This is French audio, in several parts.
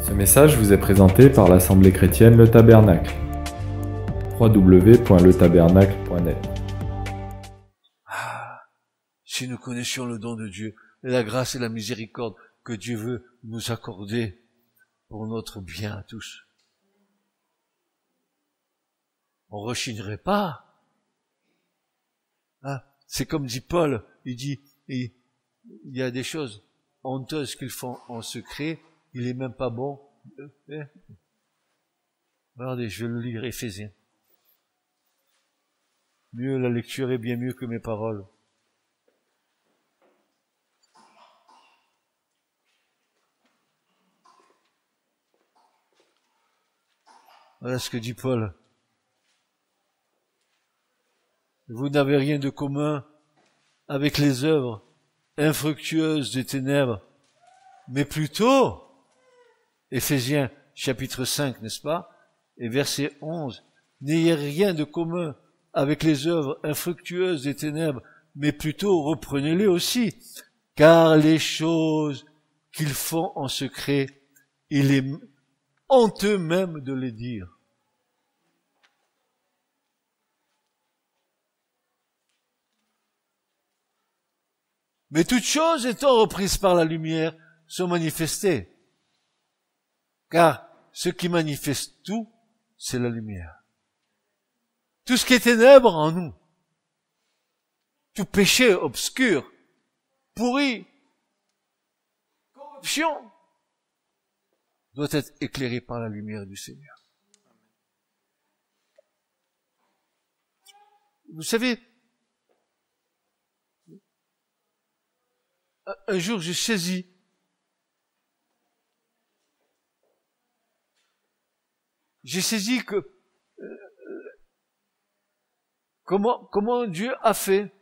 Ce message vous est présenté par l'Assemblée chrétienne Le Tabernacle. www.letabernacle.net. Si nous connaissions le don de Dieu, et la grâce et la miséricorde que Dieu veut nous accorder pour notre bien à tous, on rechignerait pas. C'est comme dit Paul, il dit, il y a des choses honteuses qu'ils font en secret, il est même pas bon. Regardez, je vais le lire, Éphésiens. Mieux, la lecture est bien mieux que mes paroles. Voilà ce que dit Paul. Vous n'avez rien de commun avec les œuvres infructueuses des ténèbres, mais plutôt, Éphésiens chapitre 5, n'est-ce pas, et verset 11, n'ayez rien de commun avec les œuvres infructueuses des ténèbres, mais plutôt reprenez-les aussi, car les choses qu'ils font en secret, il est honteux même de les dire. Mais toutes choses étant reprises par la lumière sont manifestées. Car ce qui manifeste tout, c'est la lumière. Tout ce qui est ténèbres en nous, tout péché obscur, pourri, corruption, doit être éclairé par la lumière du Seigneur. Vous savez, un jour j'ai saisi que comment Dieu a fait.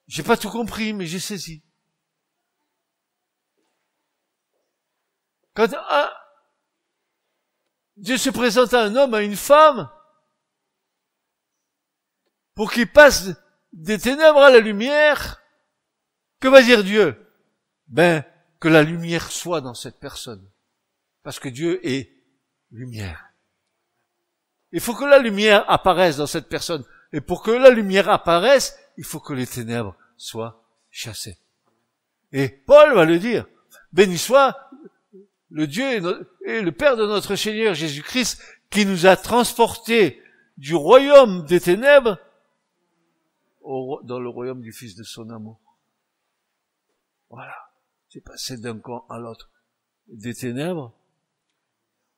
J'ai pas tout compris, mais j'ai saisi. Quand Dieu se présente à un homme, à une femme, pour qu'il passe des ténèbres à la lumière, que va dire Dieu? Que la lumière soit dans cette personne. Parce que Dieu est lumière. Il faut que la lumière apparaisse dans cette personne. Et pour que la lumière apparaisse, il faut que les ténèbres soient chassées. Et Paul va le dire. Béni soit le Dieu et le Père de notre Seigneur Jésus-Christ qui nous a transportés du royaume des ténèbres dans le royaume du Fils de son amour. Voilà. Tu es passé d'un camp à l'autre. Des ténèbres,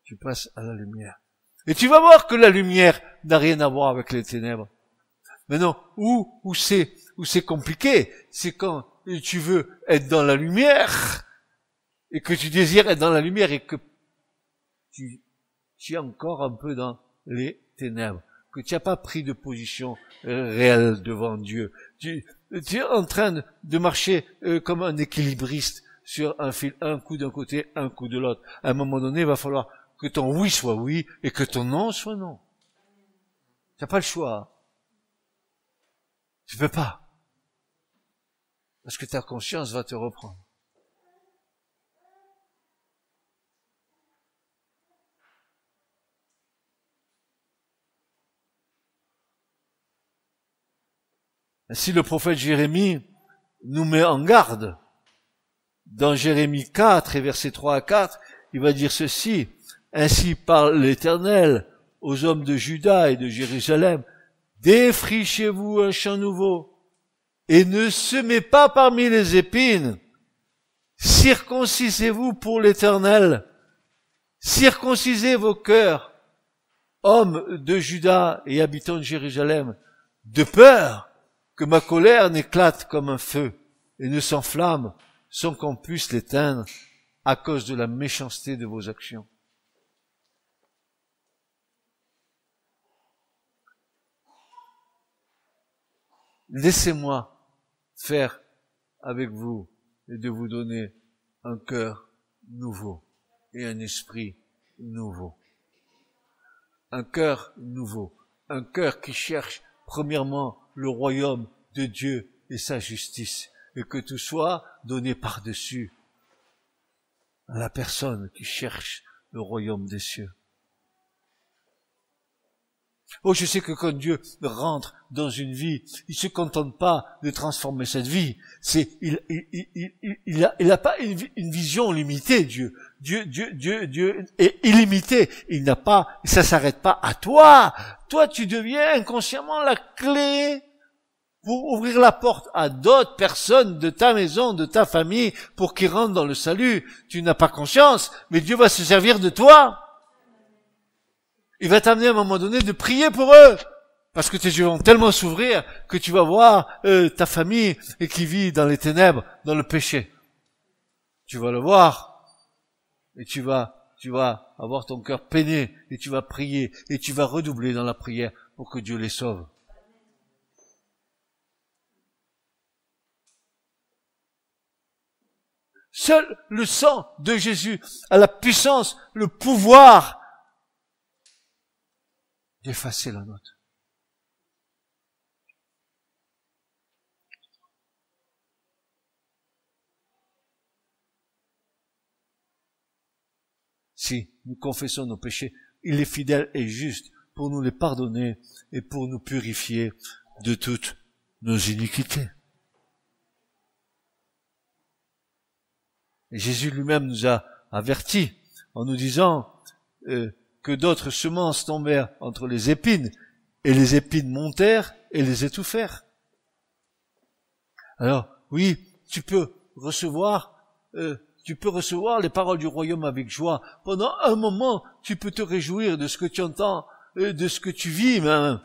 tu passes à la lumière. Et tu vas voir que la lumière n'a rien à voir avec les ténèbres. Mais non, où c'est compliqué, c'est quand tu veux être dans la lumière, et que tu désires être dans la lumière, et que tu es encore un peu dans les ténèbres, que tu n'as pas pris de position réelle devant Dieu. Tu es en train de marcher comme un équilibriste sur un fil, un coup d'un côté, un coup de l'autre. À un moment donné, il va falloir que ton oui soit oui et que ton non soit non. Tu n'as pas le choix. Tu peux pas. Parce que ta conscience va te reprendre. Ainsi, le prophète Jérémie nous met en garde. Dans Jérémie 4 et versets 3 à 4, il va dire ceci. Ainsi parle l'Éternel aux hommes de Juda et de Jérusalem. Défrichez-vous un champ nouveau et ne semez pas parmi les épines. Circoncisez-vous pour l'Éternel. Circoncisez vos cœurs, hommes de Juda et habitants de Jérusalem, de peur que ma colère n'éclate comme un feu et ne s'enflamme sans qu'on puisse l'éteindre à cause de la méchanceté de vos actions. Laissez-moi faire avec vous et de vous donner un cœur nouveau et un esprit nouveau. Un cœur nouveau, un cœur qui cherche premièrement le royaume de Dieu et sa justice, et que tout soit donné par-dessus à la personne qui cherche le royaume des cieux. Oh, je sais que quand Dieu rentre dans une vie, il se contente pas de transformer cette vie. Il a pas une vision limitée, Dieu. Dieu est illimité. Ça s'arrête pas à toi. Toi, tu deviens inconsciemment la clé pour ouvrir la porte à d'autres personnes de ta maison, de ta famille, pour qu'ils rentrent dans le salut. Tu n'as pas conscience, mais Dieu va se servir de toi. Il va t'amener à un moment donné de prier pour eux. Parce que tes yeux vont tellement s'ouvrir que tu vas voir ta famille qui vit dans les ténèbres, dans le péché. Tu vas le voir et tu vas avoir ton cœur peiné et tu vas prier et tu vas redoubler dans la prière pour que Dieu les sauve. Seul le sang de Jésus a la puissance, le pouvoir d'effacer la note. Si nous confessons nos péchés, il est fidèle et juste pour nous les pardonner et pour nous purifier de toutes nos iniquités. Et Jésus lui-même nous a avertis en nous disant que d'autres semences tombèrent entre les épines, et les épines montèrent et les étouffèrent. Alors, oui, tu peux recevoir les paroles du royaume avec joie. Pendant un moment, tu peux te réjouir de ce que tu entends, de ce que tu vis même.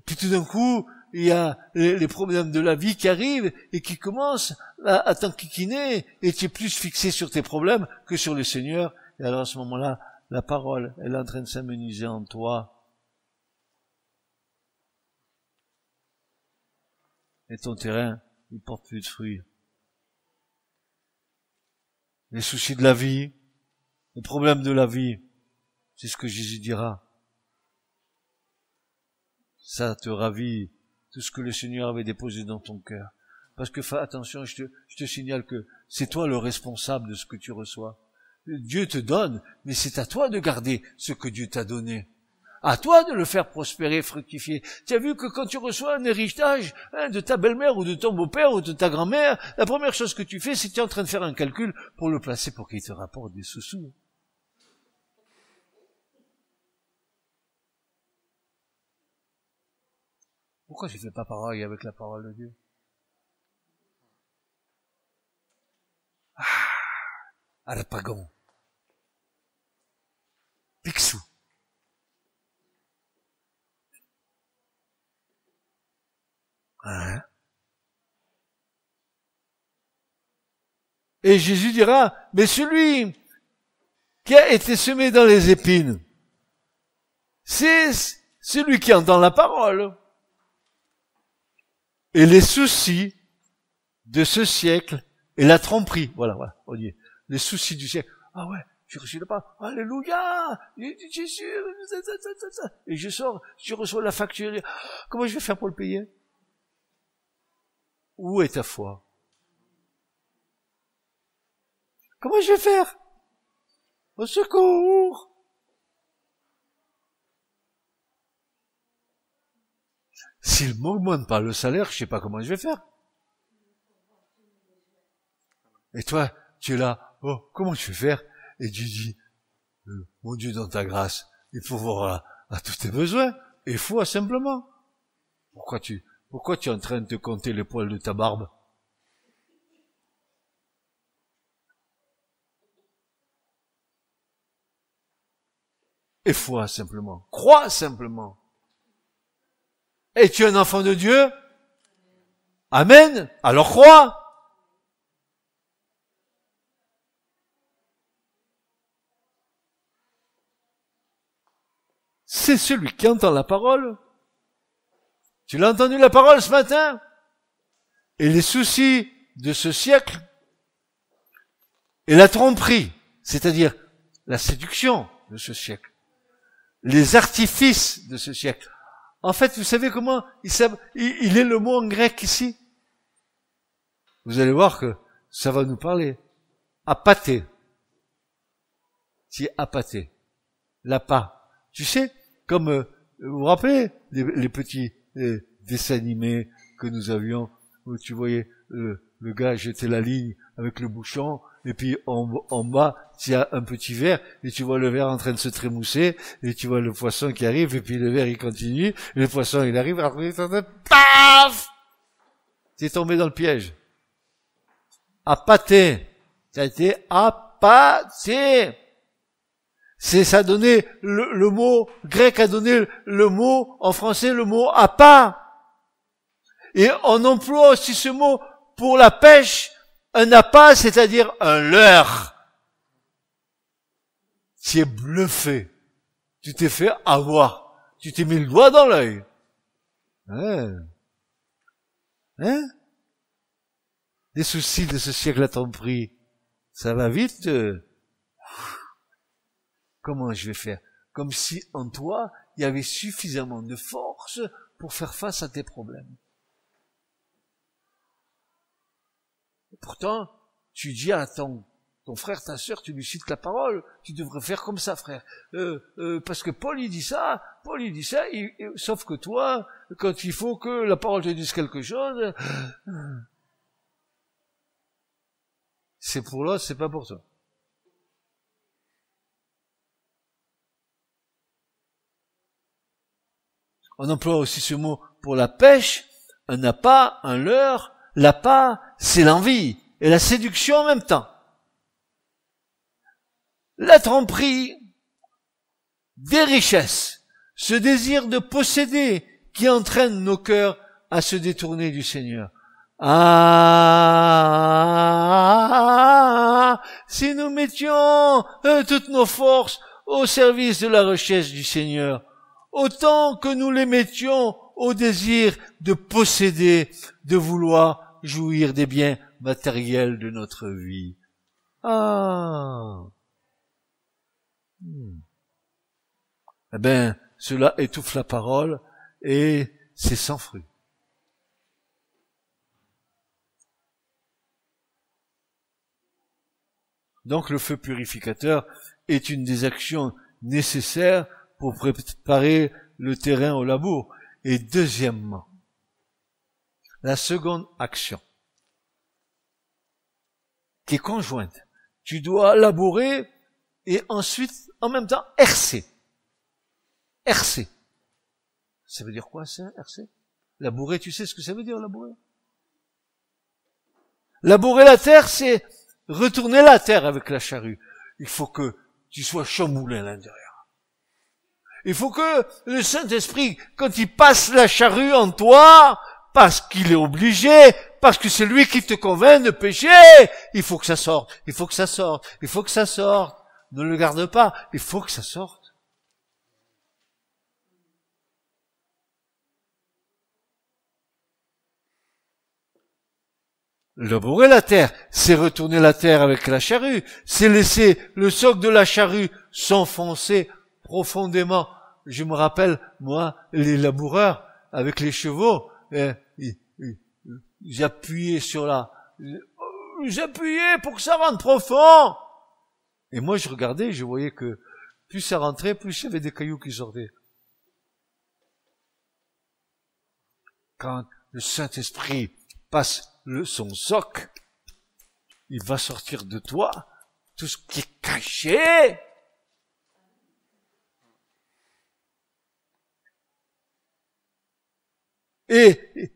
Puis tout d'un coup, il y a les problèmes de la vie qui arrivent et qui commencent à t'enquiquiner, et tu es plus fixé sur tes problèmes que sur le Seigneur. Et alors à ce moment-là, la parole, elle est en train de s'amenuiser en toi. Et ton terrain, il porte plus de fruits. Les soucis de la vie, les problèmes de la vie, c'est ce que Jésus dira. Ça te ravit tout ce que le Seigneur avait déposé dans ton cœur. Parce que fais attention, je te signale que c'est toi le responsable de ce que tu reçois. Dieu te donne, mais c'est à toi de garder ce que Dieu t'a donné. À toi de le faire prospérer, fructifier. Tu as vu que quand tu reçois un héritage de ta belle-mère ou de ton beau-père ou de ta grand-mère, la première chose que tu fais, c'est que tu es en train de faire un calcul pour le placer pour qu'il te rapporte des sous-sous. Pourquoi je ne fais pas pareil avec la parole de Dieu? Arpagon. Picsou. Hein? Et Jésus dira, mais celui qui a été semé dans les épines, c'est celui qui entend la parole. Et les soucis de ce siècle et la tromperie, voilà, on dit, les soucis du siècle. Ah ouais, j'ai reçu la parole, alléluia, Jésus, et je sors, je reçois la facture, comment je vais faire pour le payer? Où est ta foi? Comment je vais faire? Au secours! S'il m'augmente pas le salaire, je sais pas comment je vais faire. Et toi, tu es là, oh, comment je vais faire? Et tu dis, mon Dieu, dans ta grâce, il pourvoira à tous tes besoins. Et foi, simplement. Pourquoi tu es en train de te compter les poils de ta barbe? Et foi, simplement. Crois simplement. Et tu es un enfant de Dieu? Amen. Alors crois. C'est celui qui entend la parole. Tu l'as entendu la parole ce matin? Et les soucis de ce siècle et la tromperie, c'est-à-dire la séduction de ce siècle, les artifices de ce siècle. En fait, vous savez comment il est le mot en grec ici? Vous allez voir que ça va nous parler. Apathé. tu es appâté. L'appât. Tu sais, comme, vous vous rappelez, les petits dessins animés que nous avions, où tu voyais le gars jeter la ligne avec le bouchon, et puis en bas, tu as un petit verre, et tu vois le verre en train de se trémousser, et tu vois le poisson qui arrive, et puis le verre il continue, et le poisson il arrive, après il est en train de paf! T'es tombé dans le piège. Appâté. Ça a été appâté. Ça a donné le mot grec a donné le mot en français le mot appât. Et on emploie aussi ce mot pour la pêche, un appât, c'est-à-dire un leurre. Tu es bluffé. Tu t'es fait avoir. Tu t'es mis le doigt dans l'œil. Hein? Les soucis de ce siècle à ton prix. Ça va vite. Comment je vais faire? Comme si en toi, il y avait suffisamment de force pour faire face à tes problèmes. Et pourtant, tu dis à ton frère, ta sœur, tu lui cites la parole, tu devrais faire comme ça, frère. Parce que Paul il dit ça, sauf que toi, quand il faut que la parole te dise quelque chose, c'est pour l'autre, c'est pas pour toi. On emploie aussi ce mot pour la pêche, un appât, un leurre. L'appât, c'est l'envie et la séduction en même temps. La tromperie des richesses, ce désir de posséder qui entraîne nos cœurs à se détourner du Seigneur. Ah, si nous mettions toutes nos forces au service de la recherche du Seigneur, autant que nous les mettions au désir de posséder, de vouloir jouir des biens matériels de notre vie. Ah. Eh ben, cela étouffe la parole et c'est sans fruit. Donc le feu purificateur est une des actions nécessaires pour préparer le terrain au labour. Et deuxièmement, la seconde action, qui est conjointe. Tu dois labourer et ensuite, en même temps, herser. Herser. Ça veut dire quoi, ça, herser? Labourer, tu sais ce que ça veut dire, labourer? Labourer la terre, c'est retourner la terre avec la charrue. Il faut que tu sois chamboulé à l'intérieur. Il faut que le Saint-Esprit, quand il passe la charrue en toi, parce qu'il est obligé, parce que c'est lui qui te convainc de pécher, il faut que ça sorte, il faut que ça sorte, il faut que ça sorte. Ne le garde pas, il faut que ça sorte. Labourer la terre, c'est retourner la terre avec la charrue, c'est laisser le soc de la charrue s'enfoncer profondément. Je me rappelle, moi, les laboureurs avec les chevaux, j'appuyais j'appuyais pour que ça rentre profond. Et moi, je regardais, je voyais que plus ça rentrait, plus il y avait des cailloux qui sortaient. Quand le Saint-Esprit passe son soc, il va sortir de toi tout ce qui est caché. Et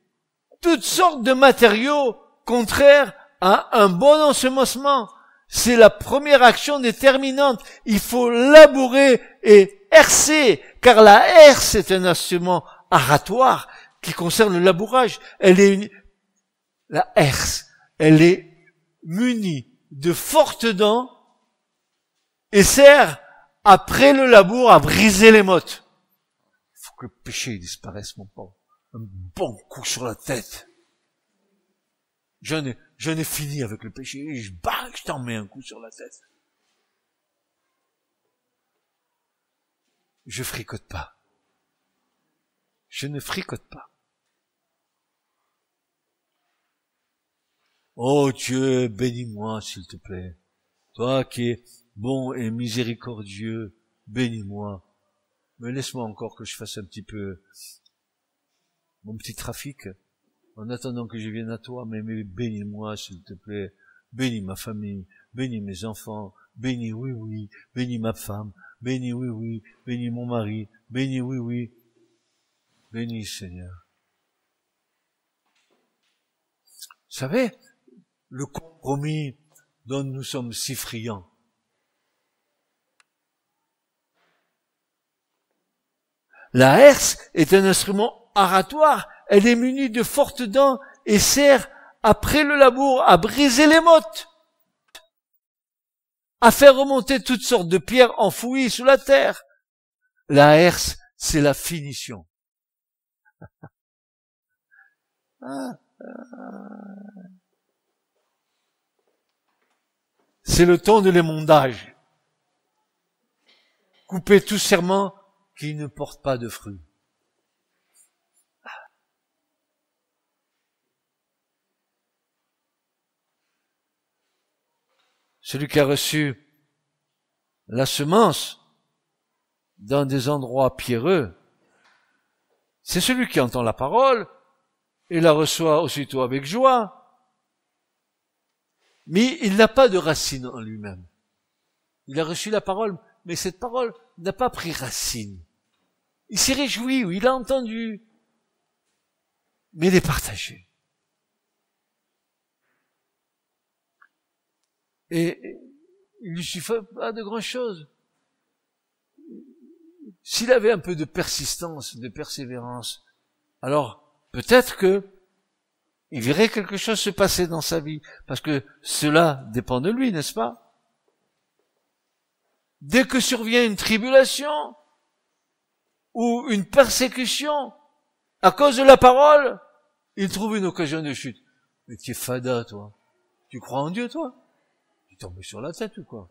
toutes sortes de matériaux contraires à un bon ensemencement. C'est la première action déterminante. Il faut labourer et herser, car la herse est un instrument aratoire qui concerne le labourage. La herse, elle est munie de fortes dents et sert, après le labour, à briser les mottes. Il faut que le péché disparaisse, mon pauvre. Un bon coup sur la tête. J'en ai fini avec le péché, et je t'en mets un coup sur la tête. Je fricote pas. Je ne fricote pas. Oh Dieu, bénis-moi, s'il te plaît. Toi qui es bon et miséricordieux, bénis-moi. Mais laisse-moi encore que je fasse un petit peu mon petit trafic, en attendant que je vienne à toi, mais bénis-moi, s'il te plaît. Bénis ma famille, bénis mes enfants, bénis oui, bénis ma femme, bénis oui, bénis mon mari, bénis oui, bénis Seigneur. Vous savez, le compromis dont nous sommes si friands, la herse est un instrument aratoire, elle est munie de fortes dents et sert, après le labour, à briser les mottes, à faire remonter toutes sortes de pierres enfouies sous la terre. La herse, c'est la finition. C'est le temps de l'émondage. Couper tout serment qui ne porte pas de fruits. Celui qui a reçu la semence dans des endroits pierreux, c'est celui qui entend la parole et la reçoit aussitôt avec joie. Mais il n'a pas de racine en lui-même. Il a reçu la parole, mais cette parole n'a pas pris racine. Il s'est réjoui, oui, il a entendu, mais il est partagé. Et il lui suffit pas de grand-chose. S'il avait un peu de persistance, de persévérance, alors peut-être que il verrait quelque chose se passer dans sa vie, parce que cela dépend de lui, n'est-ce pas? Dès que survient une tribulation ou une persécution à cause de la parole, il trouve une occasion de chute. Mais tu es fada, toi. Tu crois en Dieu, toi? Tu es tombé sur la tête ou quoi?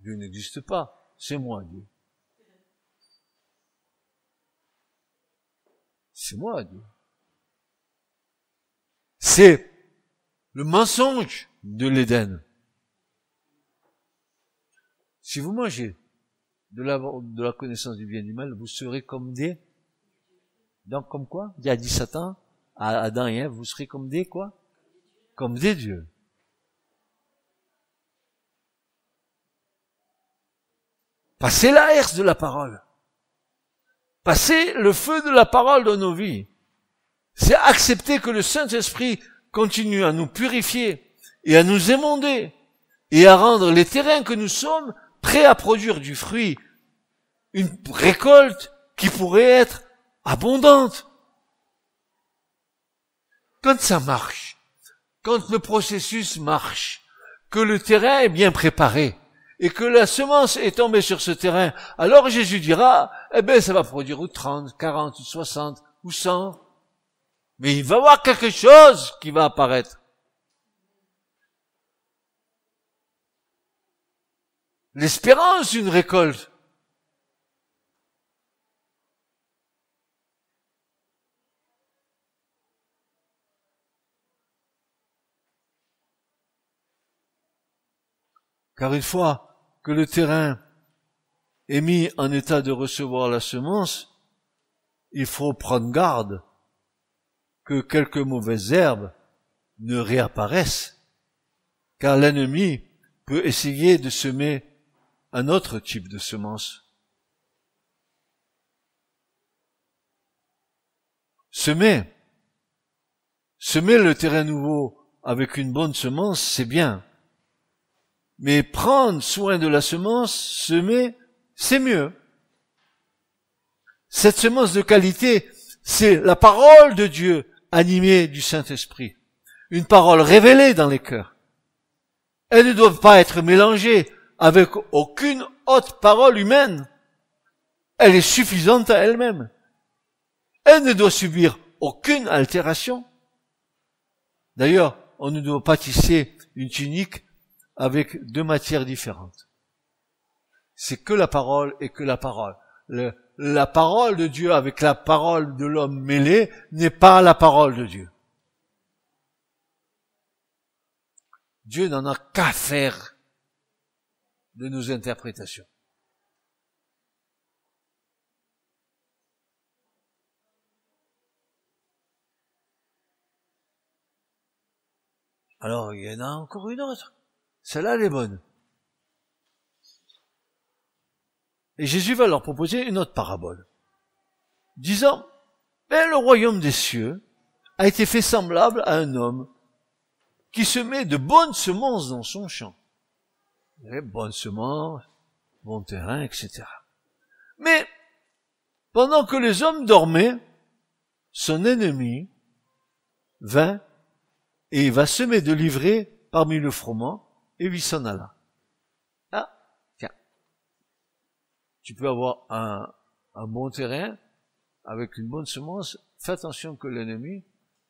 Dieu n'existe pas. C'est moi, Dieu. C'est moi, Dieu. C'est le mensonge de l'Éden. Si vous mangez de la connaissance du bien et du mal, vous serez comme des... Donc comme quoi? Il a dit Satan à Adam et Ève, vous serez comme des quoi? Comme des dieux. Passez la herse de la parole. Passez le feu de la parole dans nos vies. C'est accepter que le Saint-Esprit continue à nous purifier et à nous émonder et à rendre les terrains que nous sommes prêts à produire du fruit, une récolte qui pourrait être abondante. Quand ça marche, quand le processus marche, que le terrain est bien préparé et que la semence est tombée sur ce terrain, alors Jésus dira, eh ben ça va produire ou 30, 40, 60 ou 100. Mais il va y avoir quelque chose qui va apparaître. L'espérance d'une récolte. Car une fois que le terrain est mis en état de recevoir la semence, il faut prendre garde que quelques mauvaises herbes ne réapparaissent, car l'ennemi peut essayer de semer un autre type de semence. Semer le terrain nouveau avec une bonne semence, c'est bien. Mais prendre soin de la semence, semer, c'est mieux. Cette semence de qualité, c'est la parole de Dieu animée du Saint-Esprit. Une parole révélée dans les cœurs. Elle ne doit pas être mélangée avec aucune autre parole humaine. Elle est suffisante à elle-même. Elle ne doit subir aucune altération. D'ailleurs, on ne doit pas tisser une tunique avec deux matières différentes. C'est que la parole et que la parole. La parole de Dieu avec la parole de l'homme mêlée n'est pas la parole de Dieu. Dieu n'en a qu'à faire de nos interprétations. Alors, il y en a encore une autre. Celle-là, elle est bonne. Et Jésus va leur proposer une autre parabole, disant, le royaume des cieux a été fait semblable à un homme qui semait de bonnes semences dans son champ. Bonnes semences, bon terrain, etc. Mais, pendant que les hommes dormaient, son ennemi vint et il va semer de l'ivraie parmi le froment, et lui s'en alla. Ah, tiens. Tu peux avoir un bon terrain, avec une bonne semence, fais attention que l'ennemi,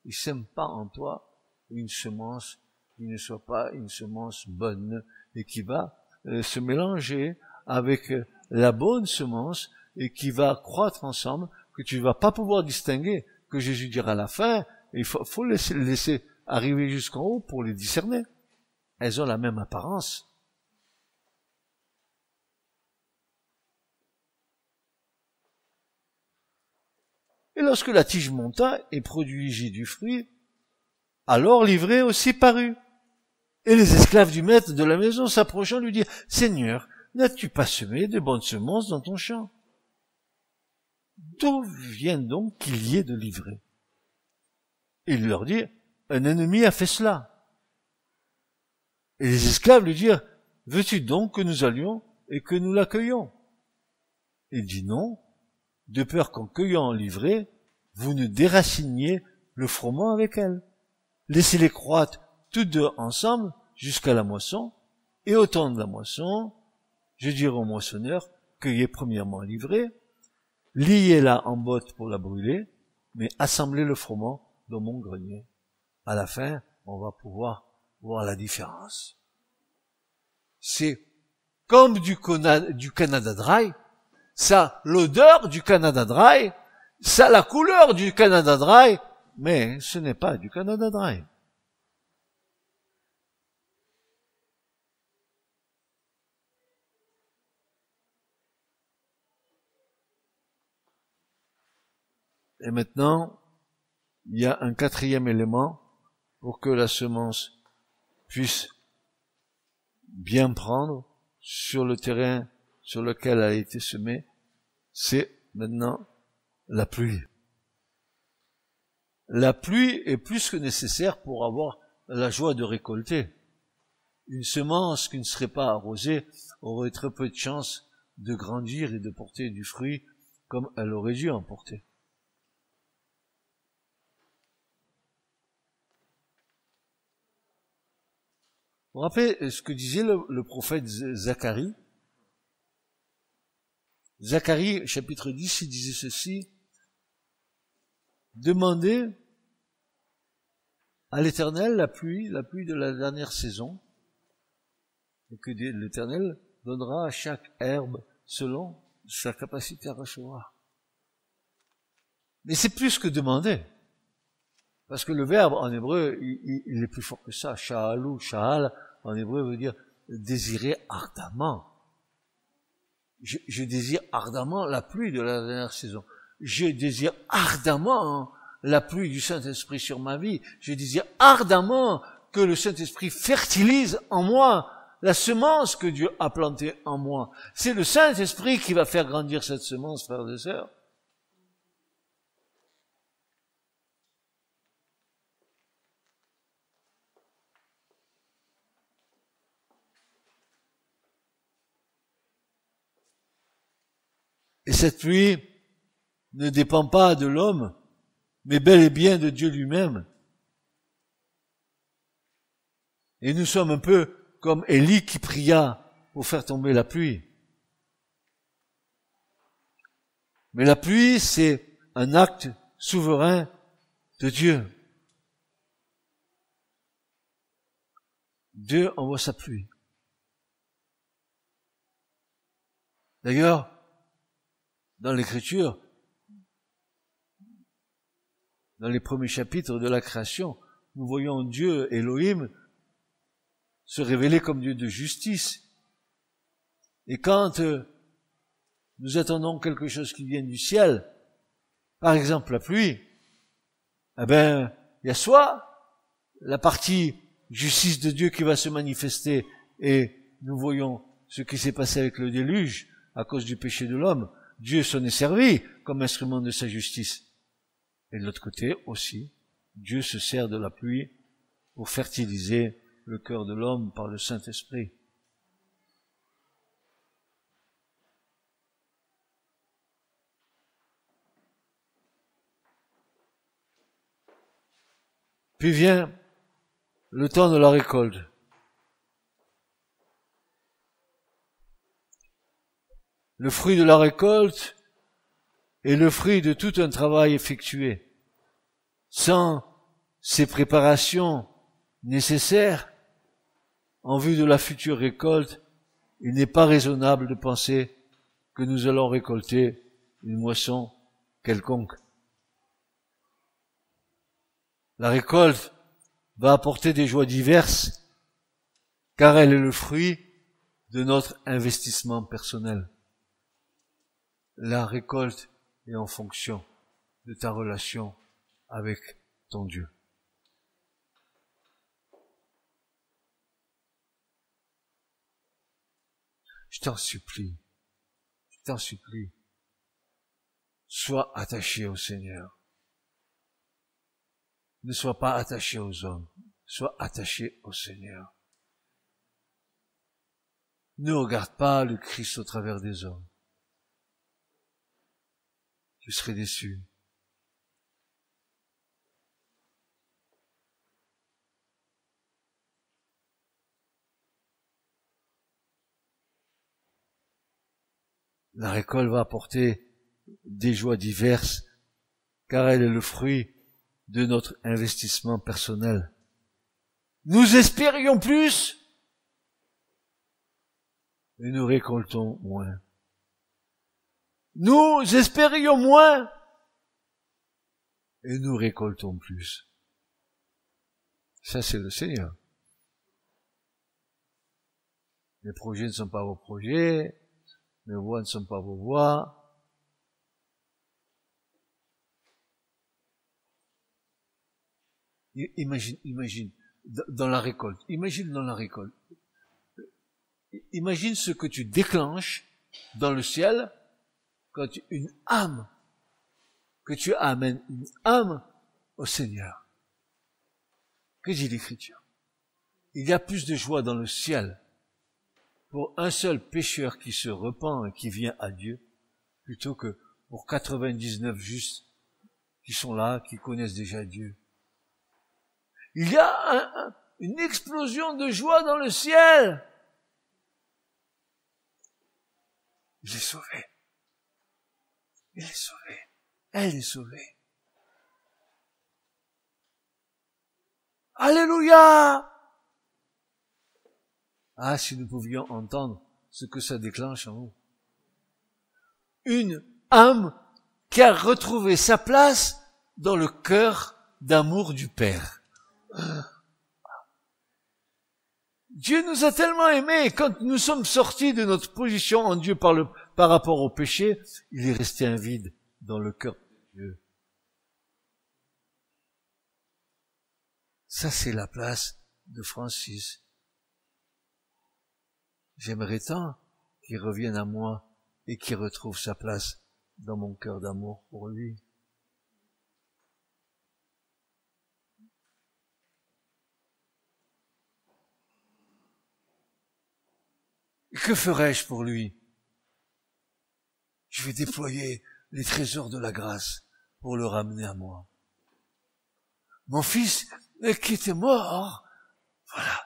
il sème pas en toi une semence qui ne soit pas une semence bonne, et qui va se mélanger avec la bonne semence, et qui va croître ensemble, que tu vas pas pouvoir distinguer, que Jésus dira à la fin, il faut laisser arriver jusqu'en haut pour les discerner. Elles ont la même apparence. Et lorsque la tige monta et produisit du fruit, alors l'ivraie aussi parut. Et les esclaves du maître de la maison s'approchant lui dirent, « Seigneur, n'as-tu pas semé de bonnes semences dans ton champ? D'où vient donc qu'il y ait de l'ivraie? » Il leur dit, « Un ennemi a fait cela. » Et les esclaves lui dirent, « Veux-tu donc que nous allions et que nous l'accueillions? » Il dit non, de peur qu'en cueillant l'ivraie, vous ne déraciniez le froment avec elle. Laissez-les croître toutes deux ensemble jusqu'à la moisson, et au temps de la moisson, je dirai au moissonneur, cueillez premièrement l'ivraie, liez-la en botte pour la brûler, mais assemblez le froment dans mon grenier. À la fin, on va pouvoir voir la différence. C'est comme du Canada Dry, ça a l'odeur du Canada Dry, ça a la couleur du Canada Dry, mais ce n'est pas du Canada Dry. Et maintenant, il y a un quatrième élément pour que la semence puisse bien prendre sur le terrain sur lequel elle a été semée, c'est maintenant la pluie. La pluie est plus que nécessaire pour avoir la joie de récolter. Une semence qui ne serait pas arrosée aurait très peu de chances de grandir et de porter du fruit comme elle aurait dû en porter. Vous vous rappelez ce que disait le prophète Zacharie? Zacharie, chapitre 10, il disait ceci, « Demandez à l'Éternel la pluie de la dernière saison, et que l'Éternel donnera à chaque herbe selon sa capacité à recevoir. » Mais c'est plus que demander. Parce que le verbe, en hébreu, il est plus fort que ça. Sha'alou, sha'al, en hébreu, veut dire désirer ardemment. Je désire ardemment la pluie de la dernière saison. Je désire ardemment la pluie du Saint-Esprit sur ma vie. Je désire ardemment que le Saint-Esprit fertilise en moi la semence que Dieu a plantée en moi. C'est le Saint-Esprit qui va faire grandir cette semence, frères et sœurs. Et cette pluie ne dépend pas de l'homme, mais bel et bien de Dieu lui-même. Et nous sommes un peu comme Élie qui pria pour faire tomber la pluie. Mais la pluie, c'est un acte souverain de Dieu. Dieu envoie sa pluie. D'ailleurs, dans l'Écriture, dans les premiers chapitres de la création, nous voyons Dieu, Elohim, se révéler comme Dieu de justice. Et quand nous attendons quelque chose qui vient du ciel, par exemple la pluie, eh ben, il y a soit la partie justice de Dieu qui va se manifester, et nous voyons ce qui s'est passé avec le déluge à cause du péché de l'homme. Dieu s'en est servi comme instrument de sa justice. Et de l'autre côté aussi, Dieu se sert de la pluie pour fertiliser le cœur de l'homme par le Saint-Esprit. Puis vient le temps de la récolte. Le fruit de la récolte est le fruit de tout un travail effectué. Sans ces préparations nécessaires en vue de la future récolte, il n'est pas raisonnable de penser que nous allons récolter une moisson quelconque. La récolte va apporter des joies diverses, car elle est le fruit de notre investissement personnel. La récolte est en fonction de ta relation avec ton Dieu. Je t'en supplie, sois attaché au Seigneur. Ne sois pas attaché aux hommes, sois attaché au Seigneur. Ne regarde pas le Christ au travers des hommes. Tu serais déçu. La récolte va apporter des joies diverses, car elle est le fruit de notre investissement personnel. Nous espérions plus, et nous récoltons moins. Nous espérions moins, et nous récoltons plus. Ça, c'est le Seigneur. Mes projets ne sont pas vos projets, mes voies ne sont pas vos voies. Imagine dans la récolte. Imagine ce que tu déclenches dans le ciel quand que tu amènes une âme au Seigneur. Que dit l'Écriture? Il y a plus de joie dans le ciel pour un seul pécheur qui se repent et qui vient à Dieu, plutôt que pour 99 justes qui sont là, qui connaissent déjà Dieu. Il y a une explosion de joie dans le ciel. Il est sauvé. Il est sauvé. Elle est sauvée. Alléluia! Ah, si nous pouvions entendre ce que ça déclenche en nous. Une âme qui a retrouvé sa place dans le cœur d'amour du Père. Dieu nous a tellement aimés, quand nous sommes sortis de notre position en Dieu par rapport au péché, il est resté un vide dans le cœur de Dieu. Ça, c'est la place de Francis. J'aimerais tant qu'il revienne à moi et qu'il retrouve sa place dans mon cœur d'amour pour lui. Que ferais-je pour lui? Je vais déployer les trésors de la grâce pour le ramener à moi. Mon fils qui était mort, voilà,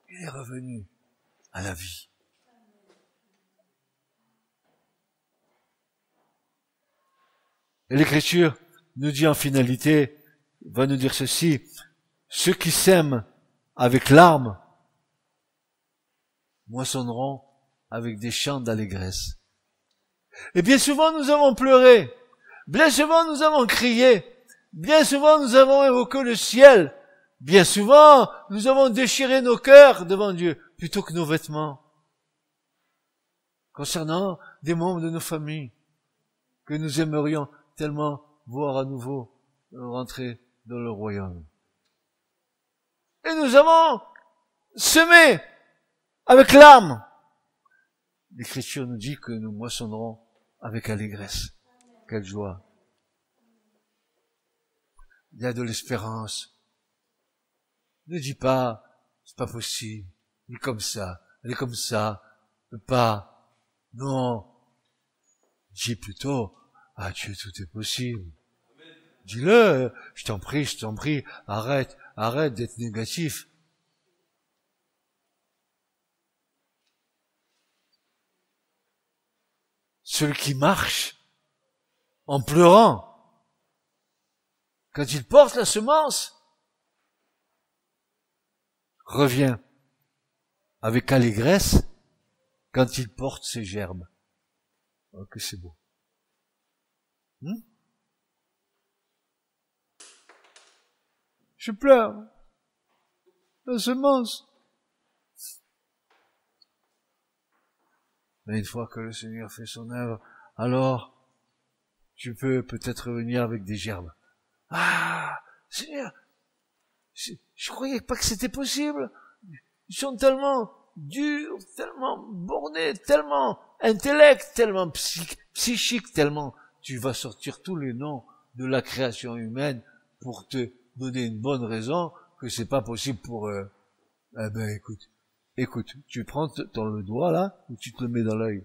il est revenu à la vie. Et l'Écriture nous dit en finalité, va nous dire ceci: ceux qui sèment avec larmes moissonneront avec des chants d'allégresse. Et bien souvent nous avons pleuré, bien souvent nous avons crié, bien souvent nous avons évoqué le ciel, bien souvent nous avons déchiré nos cœurs devant Dieu plutôt que nos vêtements. concernant des membres de nos familles que nous aimerions tellement voir à nouveau rentrer dans le royaume. Et nous avons semé avec larmes. L'Écriture nous dit que nous moissonnerons avec allégresse. Quelle joie. Il y a de l'espérance. Ne dis pas, c'est pas possible. Il est comme ça, elle est comme ça. Pas. Non. Dis plutôt, à Dieu tout est possible. Dis-le, je t'en prie, arrête d'être négatif. Celui qui marche en pleurant, quand il porte la semence, revient avec allégresse quand il porte ses gerbes. Oh, que c'est beau. Je pleure. La semence. Mais une fois que le Seigneur fait son œuvre, alors tu peux peut-être revenir avec des gerbes. Ah, Seigneur, je croyais pas que c'était possible. Ils sont tellement durs, tellement bornés, tellement intellect, tellement psychique, tellement tu vas sortir tous les noms de la création humaine pour te donner une bonne raison que c'est pas possible pour eux. Eh ben, écoute, tu prends le doigt là, et tu te le mets dans l'œil.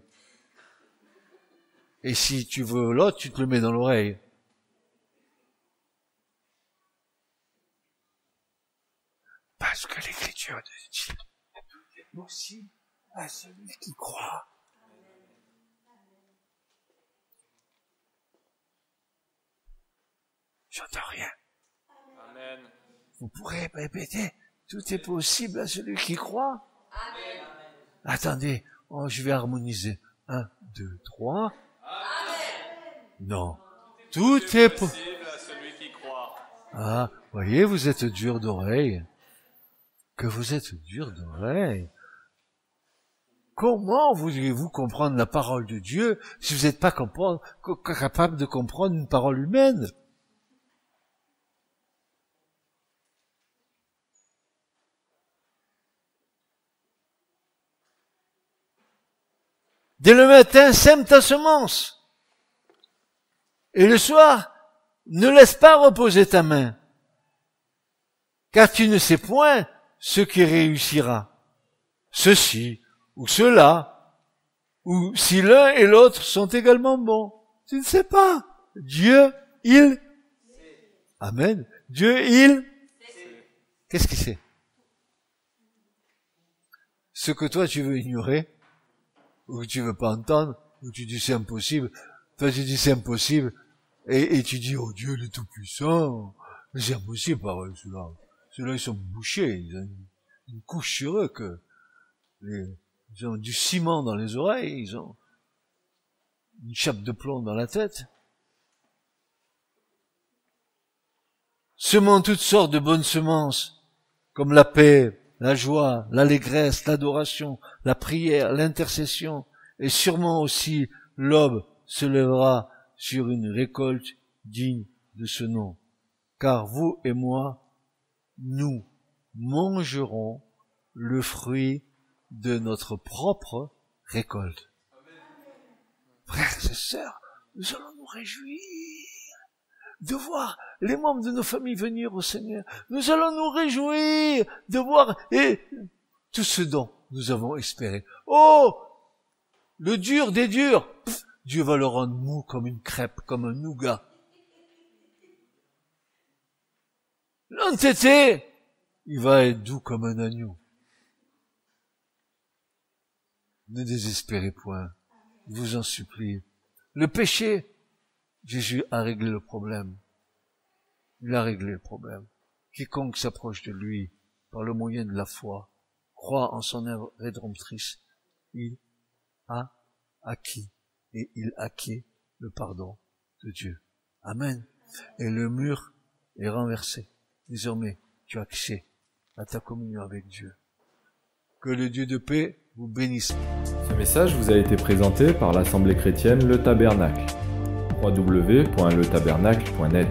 Et si tu veux l'autre, tu te le mets dans l'oreille. Parce que l'Écriture dit, tout est possible à celui qui croit. J'entends rien. Amen. Vous pourrez répéter, tout est possible à celui qui croit. Amen. Attendez, je vais harmoniser. 1, 2, 3. Amen. Non. Tout est possible à celui qui croit. Ah, voyez, vous êtes dur d'oreille. Que vous êtes dur d'oreille. Comment voudriez-vous comprendre la parole de Dieu si vous n'êtes pas capable de comprendre une parole humaine? Dès le matin, sème ta semence. Et le soir, ne laisse pas reposer ta main. Car tu ne sais point ce qui réussira. Ceci ou cela, ou si l'un et l'autre sont également bons. Tu ne sais pas. Dieu, il... Amen. Dieu, il... Qu'est-ce qu'il sait? Ce que toi tu veux ignorer, ou que tu veux pas entendre, ou tu dis c'est impossible, toi tu dis c'est impossible, et tu dis oh Dieu il est tout puissant, mais c'est impossible par eux ceux-là. Ceux-là ils sont bouchés, ils ont une couche sur eux ils ont du ciment dans les oreilles, ils ont une chape de plomb dans la tête. Semant toutes sortes de bonnes semences, comme la paix, la joie, l'allégresse, l'adoration, la prière, l'intercession, et sûrement aussi l'aube se lèvera sur une récolte digne de ce nom. Car vous et moi, nous mangerons le fruit de notre propre récolte. Frères et sœurs, nous allons nous réjouir de voir les membres de nos familles venir au Seigneur. Nous allons nous réjouir de voir tout ce dont nous avons espéré. Oh, le dur des durs, Dieu va le rendre mou comme une crêpe, comme un nougat. L'entêté, il va être doux comme un agneau. Ne désespérez point, je vous en supplie. Le péché, Jésus a réglé le problème. Il a réglé le problème. Quiconque s'approche de lui par le moyen de la foi, croit en son œuvre rédemptrice, il a acquis et il acquiert le pardon de Dieu. Amen. Et le mur est renversé. Désormais, tu as accès à ta communion avec Dieu. Que le Dieu de paix vous vous bénisse. Ce message vous a été présenté par l'Assemblée chrétienne Le Tabernacle. www.letabernacle.net